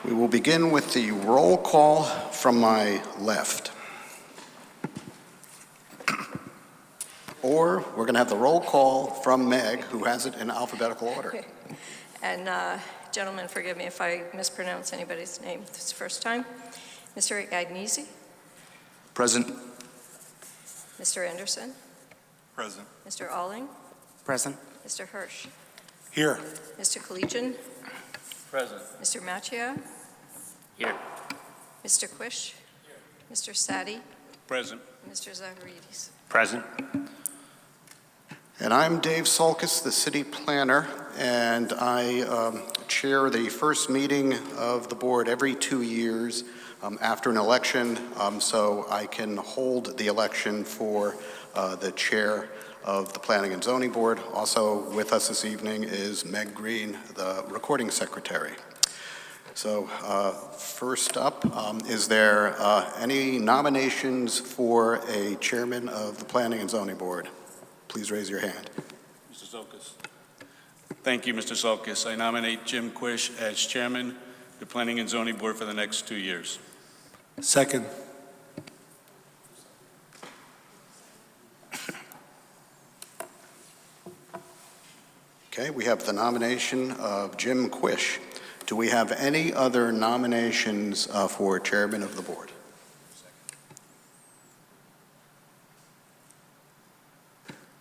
We will begin with the roll call from my left. Or we're going to have the roll call from Meg, who has it in alphabetical order. And gentlemen, forgive me if I mispronounce anybody's name this first time. Mr. Agnesi? Present. Mr. Anderson? Present. Mr. Alling? Present. Mr. Hirsch? Here. Mr. Collegian? Present. Mr. Macchia? Here. Mr. Quish? Mr. Sadi? Present. Mr. Zacharides? Present. And I'm Dave Sulkus, the city planner, and I chair the first meeting of the board every 2 years after an election, so I can hold the election for the chair of the Planning and Zoning Board. Also with us this evening is Meg Green, the recording secretary. So first up, is there any nominations for a chairman of the Planning and Zoning Board? Please raise your hand. Mr. Sulkus. Thank you, Mr. Sulkus. I nominate Jim Quish as chairman of the Planning and Zoning Board for the next 2 years. Second. Okay, we have the nomination of Jim Quish. Do we have any other nominations for chairman of the board?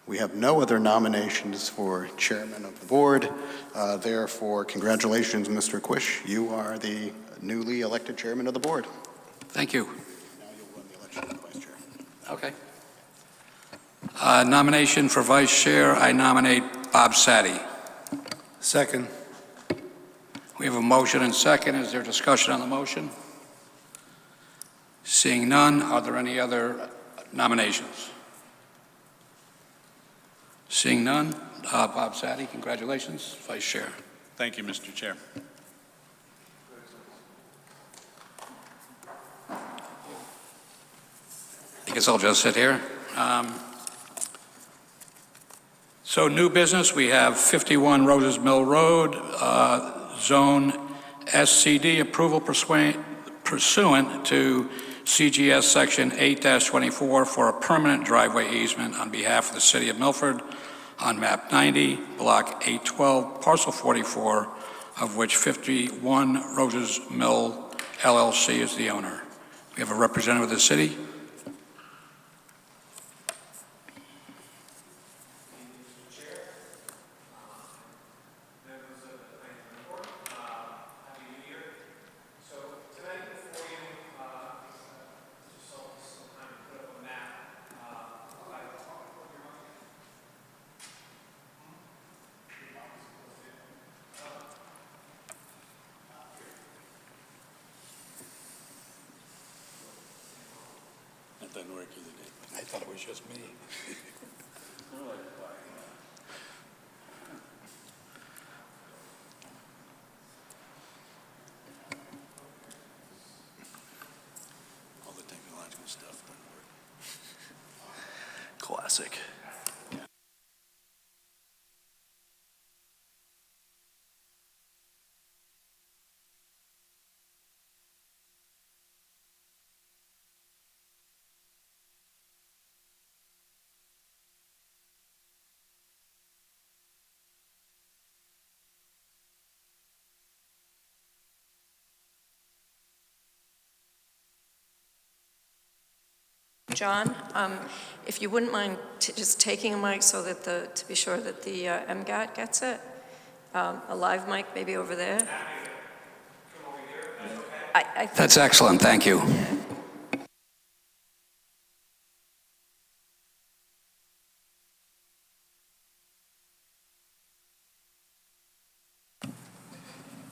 We have no other nominations for chairman of the board. Therefore, congratulations, Mr. Quish. You are the newly elected chairman of the board. Thank you. Now you'll run the election of the vice chair. Okay. Nomination for vice chair, I nominate Bob Sadi. Second. We have a motion and second. Is there discussion on the motion? Seeing none, are there any other nominations? Seeing none, Bob Sadi, congratulations, vice chair. Thank you, Mr. Chair. I guess I'll just sit here. So new business, we have 51 Roses Mill Road, Zone SCD approval pursuant to CGS Section 8-24 for a permanent driveway easement on behalf of the City of Milford on map 90, block 812, parcel 44, of which 51 Roses Mill LLC is the owner. We have a representative of the city. That doesn't work either, Dave. I thought it was just me. All the technological stuff doesn't work. Classic. John, if you wouldn't mind just taking a mic so that to be sure that the MGAT gets it. A live mic maybe over there. That's excellent, thank you.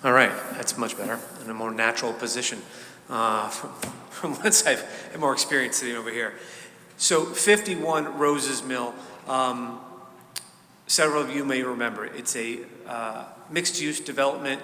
All right, that's much better, in a more natural position from once I've had more experience sitting over here. So 51 Roses Mill, several of you may remember, it's a mixed-use development,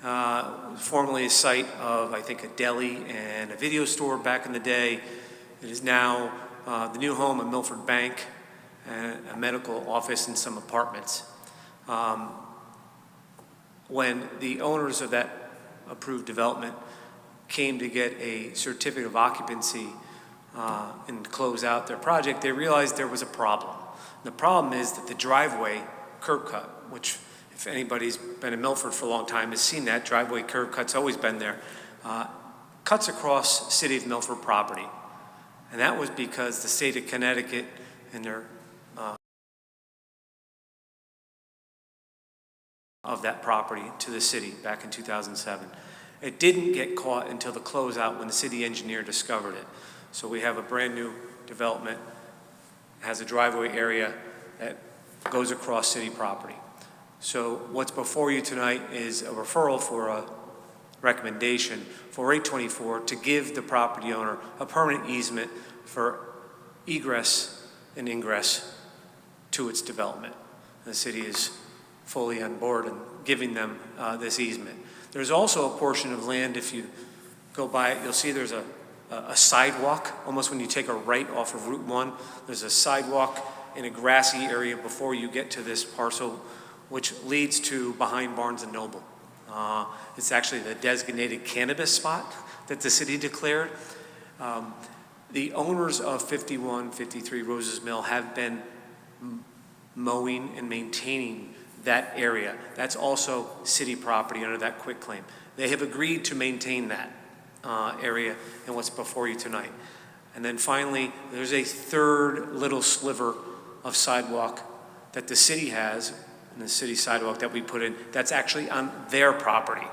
formerly a site of, I think, a deli and a video store back in the day. It is now the new home of Milford Bank, and a medical office and some apartments. When the owners of that approved development came to get a certificate of occupancy and close out their project, they realized there was a problem. The problem is that the driveway curb cut, which if anybody's been in Milford for a long time has seen that driveway curb cut's always been there, cuts across City of Milford property. And that was because the state of Connecticut and their of that property to the city back in 2007. It didn't get caught until the closeout when the city engineer discovered it. So we have a brand new development, has a driveway area that goes across city property. So what's before you tonight is a referral for a recommendation for 824 to give the property owner a permanent easement for egress and ingress to its development. The city is fully on board and giving them this easement. There's also a portion of land, if you go by it, you'll see there's a sidewalk, almost when you take a right off of Route 1, there's a sidewalk in a grassy area before you get to this parcel, which leads to behind Barnes & Noble. It's actually the designated cannabis spot that the city declared. The owners of 5153 Roses Mill have been mowing and maintaining that area. That's also city property under that quitclaim. They have agreed to maintain that area and what's before you tonight. And then finally, there's a third little sliver of sidewalk that the city has, and the city sidewalk that we put in, that's actually on their property.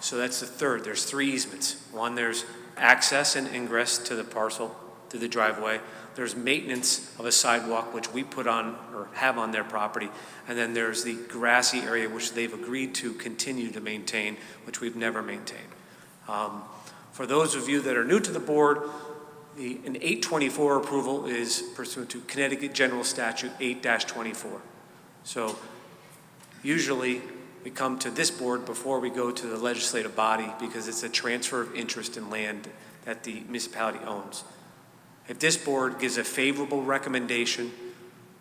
So that's the third. There's three easements. One, there's access and ingress to the parcel, to the driveway. There's maintenance of a sidewalk, which we put on or have on their property. And then there's the grassy area, which they've agreed to continue to maintain, which we've never maintained. For those of you that are new to the board, an 824 approval is pursuant to Connecticut General Statute 8-24. So usually we come to this board before we go to the legislative body because it's a transfer of interest in land that the municipality owns. If this board gives a favorable recommendation,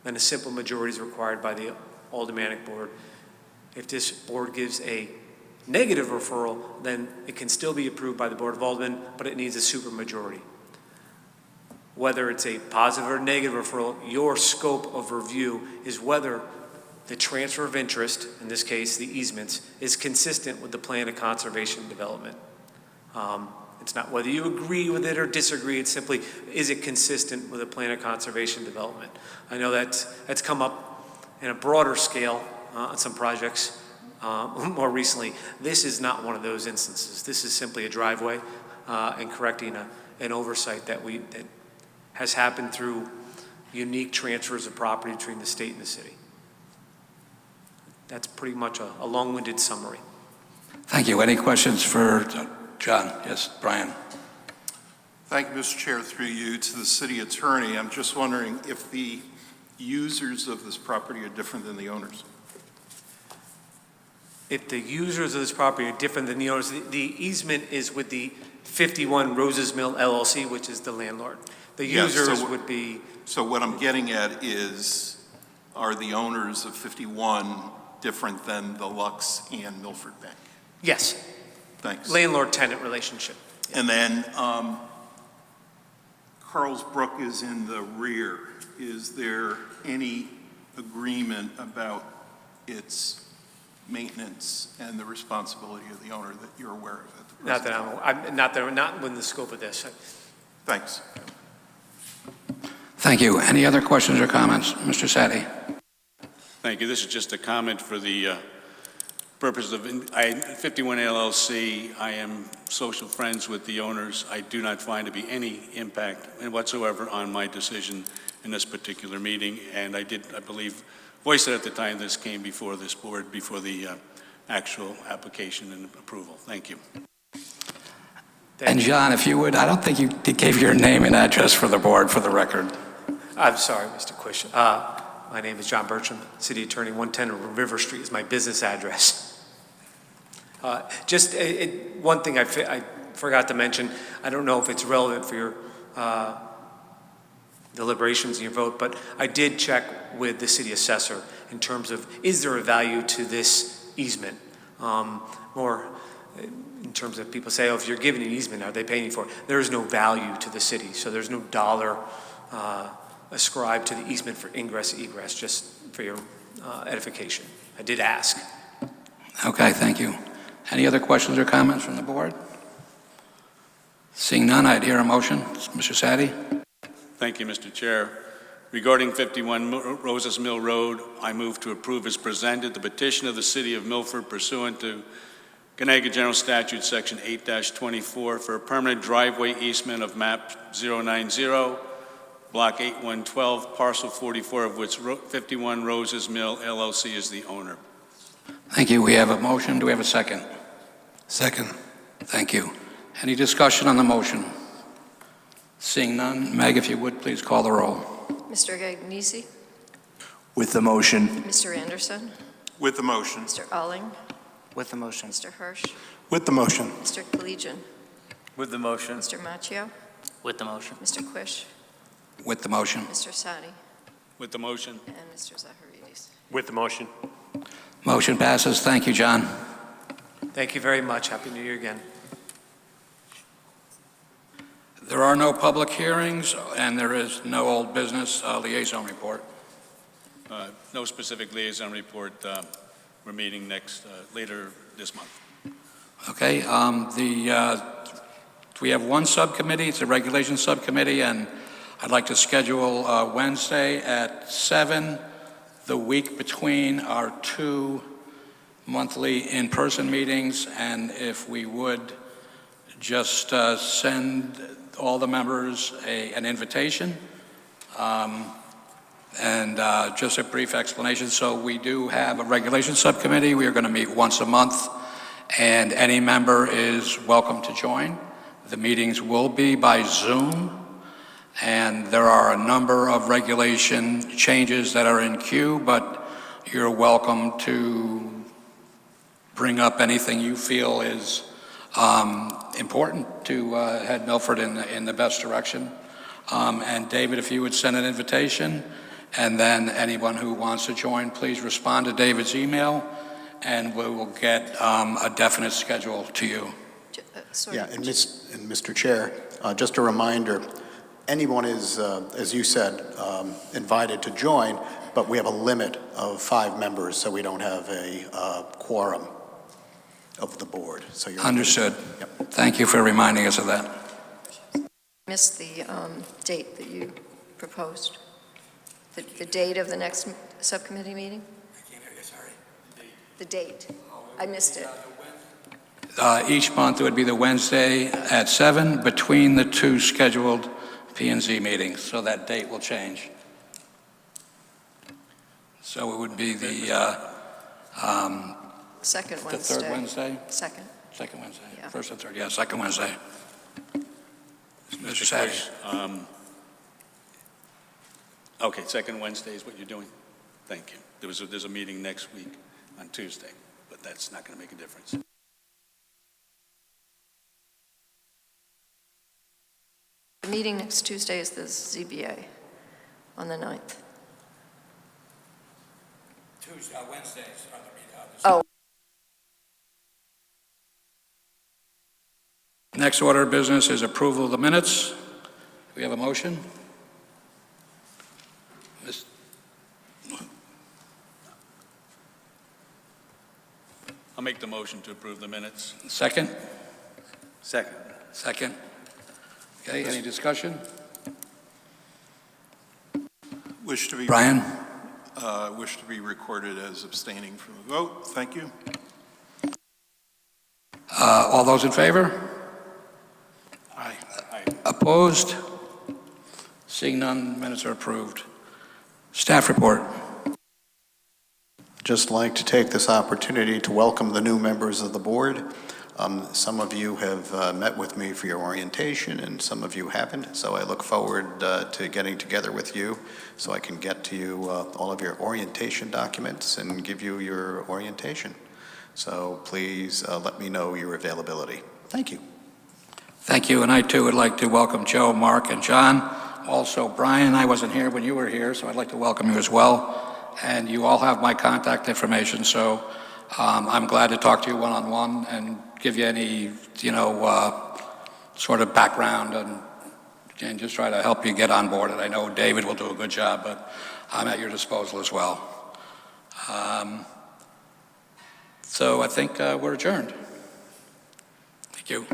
then a simple majority is required by the Aldermanic Board. If this board gives a negative referral, then it can still be approved by the Board of Aldermen, but it needs a supermajority. Whether it's a positive or negative referral, your scope of review is whether the transfer of interest, in this case the easements, is consistent with the plan of conservation development. It's not whether you agree with it or disagree, it's simply, is it consistent with the plan of conservation development? I know that's come up in a broader scale on some projects more recently. This is not one of those instances. This is simply a driveway and correcting an oversight that has happened through unique transfers of property between the state and the city. That's pretty much a long-winded summary. Thank you. Any questions for John? Yes, Brian. Thank you, Mr. Chair. Through you to the city attorney, I'm just wondering if the users of this property are different than the owners. If the users of this property are different than the owners, the easement is with the 51 Roses Mill LLC, which is the landlord. The Yes, users would be... So what I'm getting at is, are the owners of 51 different than the Lux and Milford Bank? Yes. Thanks. Landlord-tenant relationship. And then Carl's Brook is in the rear. Is there any agreement about its maintenance and the responsibility of the owner that you're aware of at the present time? Not within the scope of this. Thanks. Thank you. Any other questions or comments? Mr. Sadi. Thank you. This is just a comment for the purpose of 51 LLC. I am social friends with the owners. I do not find to be any impact whatsoever on my decision in this particular meeting, and I believe, voice it at the time this came before this board, before the actual application and approval. Thank you. And John, if you would, I don't think you gave your name and address for the board for the record. I'm sorry, Mr. Quish. My name is John Bertram, City Attorney, 110 River Street is my business address. One thing I forgot to mention, I don't know if it's relevant for your deliberations and your vote, but I did check with the city assessor in terms of, is there a value to this easement? More in terms of people say, oh, if you're giving an easement, are they paying for it? There is no value to the city, so there's no dollar ascribed to the easement for ingress, egress, just for your edification. I did ask. Okay, thank you. Any other questions or comments from the board? Seeing none, I'd hear a motion. Mr. Sadi? Thank you, Mr. Chair. Regarding 51 Roses Mill Road, I move to approve as presented the petition of the City of Milford pursuant to Connecticut General Statute, Section 8-24, for a permanent driveway easement of map 090, block 8112, parcel 44, of which 51 Roses Mill LLC is the owner. Thank you. We have a motion. Do we have a second? Second. Thank you. Any discussion on the motion? Seeing none, Meg, if you would, please call the roll. Mr. Gagnesi? With the motion. Mr. Anderson? With the motion. Mr. Alling? With the motion. Mr. Hirsch? With the motion. Mr. Collegian? With the motion. Mr. Macchio? With the motion. Mr. Quish? With the motion. Mr. Sadi? With the motion. And Mr. Zaharidis. With the motion. Motion passes. Thank you, John. Thank you very much. Happy New Year again. There are no public hearings, and there is no old business liaison report. No specific liaison report. We're meeting later this month. Okay, we have one subcommittee. It's a regulation subcommittee, and I'd like to schedule Wednesday at 7, the week between our 2 monthly in-person meetings, and if we would just send all the members an invitation, and just a brief explanation. So we do have a regulation subcommittee. We are going to meet once a month, and any member is welcome to join. The meetings will be by Zoom, and there are a number of regulation changes that are in queue, but you're welcome to bring up anything you feel is important to head Milford in the best direction. And David, if you would send an invitation, and then anyone who wants to join, please respond to David's email, and we will get a definite schedule to you. Sorry. Yeah, and Mr. Chair, just a reminder, anyone is, as you said, invited to join, but we have a limit of 5 members, so we don't have a quorum of the board. So you're Understood. Yep. Thank you for reminding us of that. Missed the date that you proposed. The date of the next subcommittee meeting? The date. I missed it. Each month it would be the Wednesday at 7 between the 2 scheduled P&Z meetings, so that date will change. So it would be the Second Wednesday. third Wednesday? Second. Second Wednesday. Yeah. First and third, yeah, second Wednesday. Mr. Sadi. Okay, second Wednesday is what you're doing? Thank you. There's a meeting next week on Tuesday, but that's not going to make a difference. The meeting next Tuesday is the ZBA on the 9th. Wednesdays are the Oh. Next order of business is approval of the minutes. Do we have a motion? I'll make the motion to approve the minutes. Second? Second. Second. Okay, any discussion? Wish to be Brian? wish to be recorded as abstaining from the vote. Thank you. All those in favor? Aye. Opposed? Seeing none, minutes are approved. Staff report. Just like to take this opportunity to welcome the new members of the board. Some of you have met with me for your orientation, and some of you haven't, so I look forward to getting together with you so I can get to you all of your orientation documents and give you your orientation. So please let me know your availability. Thank you. Thank you, and I too would like to welcome Joe, Mark, and John. Also, Brian, I wasn't here when you were here, so I'd like to welcome you as well. And you all have my contact information, so I'm glad to talk to you one-on-one and give you any, sort of background and just try to help you get on board. And I know David will do a good job, but I'm at your disposal as well. So I think we're adjourned. Thank you.